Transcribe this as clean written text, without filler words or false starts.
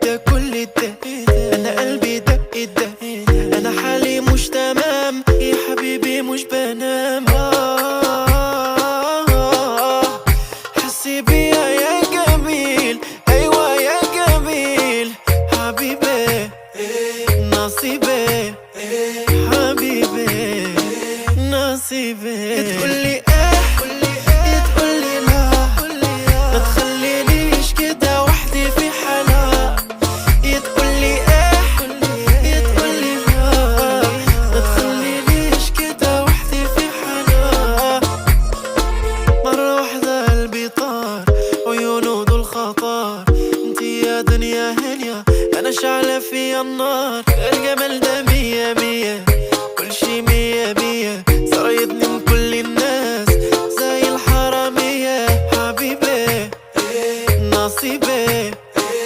ده كل ده؟ انا قلبي دق دق، انا حالي مش تمام يا حبيبي مش بنام. حسي بيا يا جميل، ايوه يا جميل حبيبي نصيبي، حبيبي نصيبي. تقولي ايه تقولي لا، ما تخلينيش كده وحدي في حالها. تقولي ايه تقولي لا، ما تخلينيش كده وحدي في حالها. مرة واحدة قلبي طار، عيونه دول خطار، انتي يا دنيا هنيا انا شعلة فيا النار. الجمال ده مية مية،